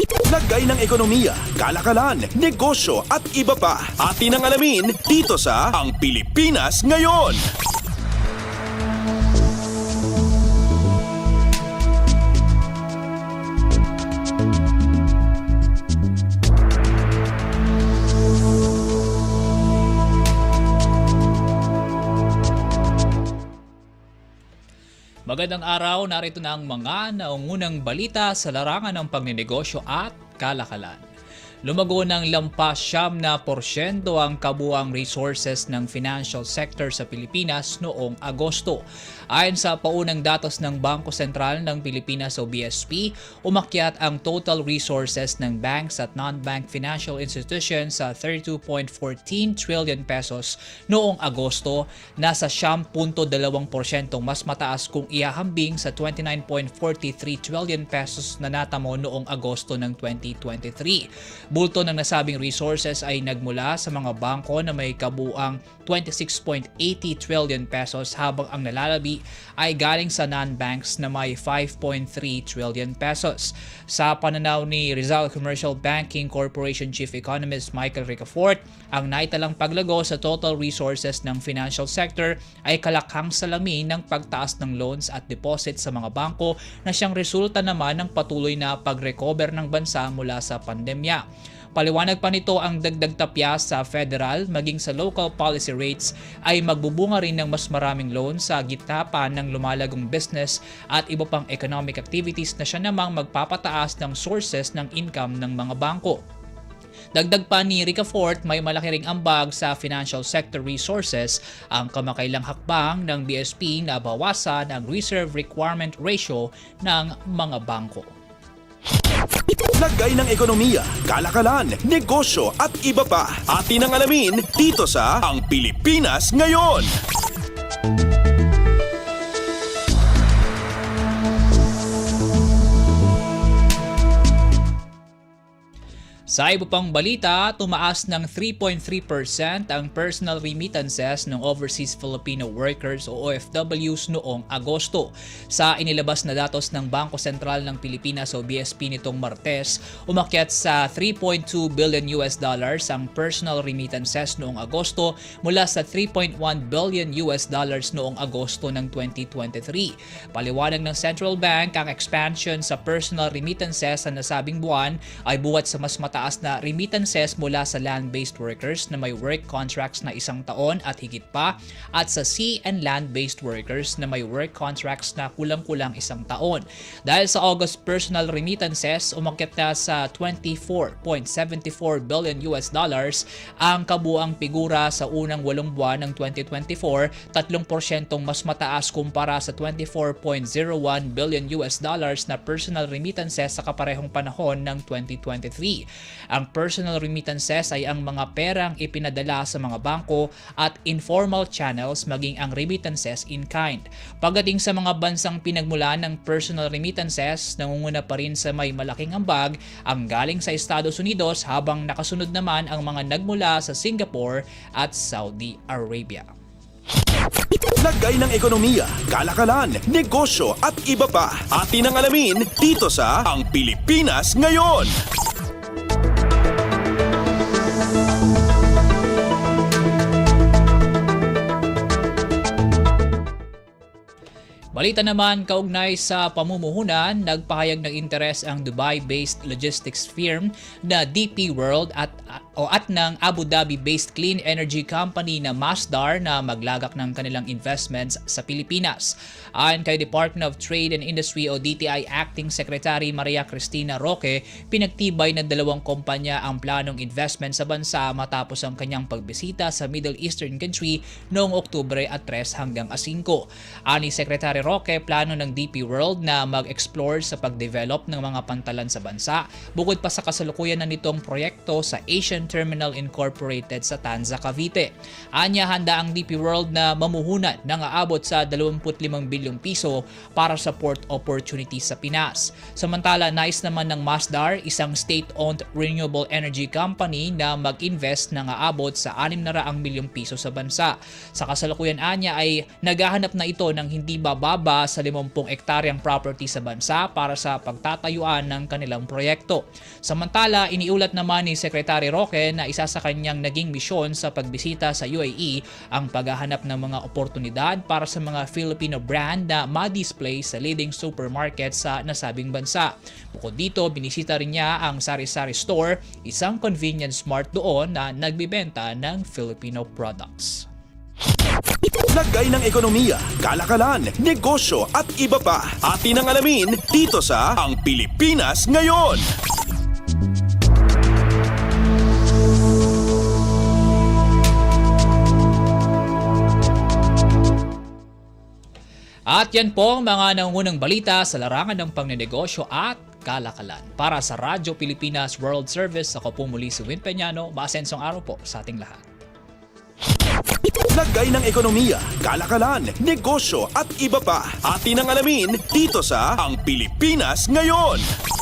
Lagay ng ekonomiya, kalakalan, negosyo at iba pa. Atin ang alamin dito sa Ang Pilipinas Ngayon. Magandang araw, narito na ang mga naungunang balita sa larangan ng pagninegosyo at kalakalan. Lumago ng lampas 9% ang kabuuang resources ng financial sector sa Pilipinas noong Agosto. Ayon sa paunang datos ng Bangko Sentral ng Pilipinas o BSP, umakyat ang total resources ng banks at non-bank financial institutions sa 32.14 trillion pesos noong Agosto, nasa 10.2% mas mataas kung ihahambing sa 29.43 trillion pesos na natamo noong Agosto ng 2023. Bulto ng nasabing resources ay nagmula sa mga bangko na may kabuuang 26.80 trillion pesos habang ang nalalabi ay galing sa non-banks na may 5.3 trillion pesos. Sa pananaw ni Rizal Commercial Banking Corporation Chief Economist Michael Ricafort, ang naitalang paglago sa total resources ng financial sector ay kalakhang salamin ng pagtaas ng loans at deposits sa mga bangko na siyang resulta naman ng patuloy na pag-recover ng bansa mula sa pandemya. Paliwanag pa nito, ang dagdag tapya sa federal maging sa local policy rates ay magbubunga rin ng mas maraming loan sa gitna pa ng lumalagong business at iba pang economic activities na siya namang magpapataas ng sources ng income ng mga bangko. Dagdag pa ni Ricafort, may malaki ring ambag sa financial sector resources ang kamakailang hakbang ng BSP na bawasan ang reserve requirement ratio ng mga bangko. Lagay ng ekonomiya, kalakalan, negosyo at iba pa. Atin ang alamin dito sa Ang Pilipinas Ngayon. Sa iba pang balita, tumaas ng 3.3% ang personal remittances ng overseas Filipino workers o OFWs noong Agosto. Sa inilabas na datos ng Bangko Sentral ng Pilipinas o BSP nitong Martes, umakyat sa 3.2 billion US dollars ang personal remittances noong Agosto mula sa 3.1 billion US dollars noong Agosto ng 2023. Paliwanag ng Central Bank, ang expansion sa personal remittances sa nasabing buwan ay buwat sa mas mataas na remittances mula sa land-based workers na may work contracts na 1 taon at higit pa at sa sea and land-based workers na may work contracts na kulang-kulang 1 taon. Dahil sa August personal remittances, umakyat na sa 24.74 billion US dollars ang kabuang figura sa unang 8 buwan ng 2024, 3% mas mataas kumpara sa 24.01 billion US dollars na personal remittances sa kaparehong panahon ng 2023. Ang personal remittances ay ang mga perang ipinadala sa mga bangko at informal channels maging ang remittances in kind. Pagdating sa mga bansang pinagmulan ng personal remittances, nangunguna pa rin sa may malaking ambag ang galing sa Estados Unidos habang nakasunod naman ang mga nagmula sa Singapore at Saudi Arabia. Lagay ng ekonomiya, kalakalan, negosyo at iba pa. Atin ang alamin dito sa Ang Pilipinas Ngayon. Balita naman kaugnay sa pamumuhunan, nagpahayag ng interes ang Dubai-based logistics firm na DP World at ng Abu Dhabi-based clean energy company na Masdar na maglagak ng kanilang investments sa Pilipinas. Ayon kay Department of Trade and Industry o DTI Acting Secretary Maria Cristina Roque, pinagtibay ng dalawang kumpanya ang planong investment sa bansa matapos ang kanyang pagbisita sa Middle Eastern country noong Oktubre 3 hanggang 5. Ani Secretary Roque, plano ng DP World na mag-explore sa pag-develop ng mga pantalan sa bansa, bukod pa sa kasalukuyan na nitong proyekto sa Asian Terminal Incorporated sa Tanza, Cavite. Anya, handa ang DP World na mamuhunan ng aabot sa 25 bilyong piso para sa port opportunities sa Pinas. Samantala, nais naman ng Masdar, isang state-owned renewable energy company, na mag-invest ng aabot sa 600 milyong piso sa bansa. Sa kasalukuyan anya ay naghahanap na ito ng hindi bababa mababa sa 50 ektaryang property sa bansa para sa pagtatayuan ng kanilang proyekto. Samantala, iniulat naman ni Secretary Roque na isa sa kanyang naging misyon sa pagbisita sa UAE ang paghahanap ng mga oportunidad para sa mga Filipino brand na ma-display sa leading supermarket sa nasabing bansa. Bukod dito, binisita rin niya ang Sari-Sari Store, isang convenience mart doon na nagbibenta ng Filipino products. Lagay ng ekonomiya, kalakalan, negosyo at iba pa. Atin ang alamin dito sa Ang Pilipinas Ngayon. At yan po ang mga nangungunang balita sa larangan ng pangnenegosyo at kalakalan. Para sa Radyo Pilipinas World Service, ako po muli si Win Peñano. Maasensong araw po sa ating lahat. Lagay ng ekonomiya, kalakalan, negosyo at iba pa. Atin ang alamin dito sa Ang Pilipinas Ngayon.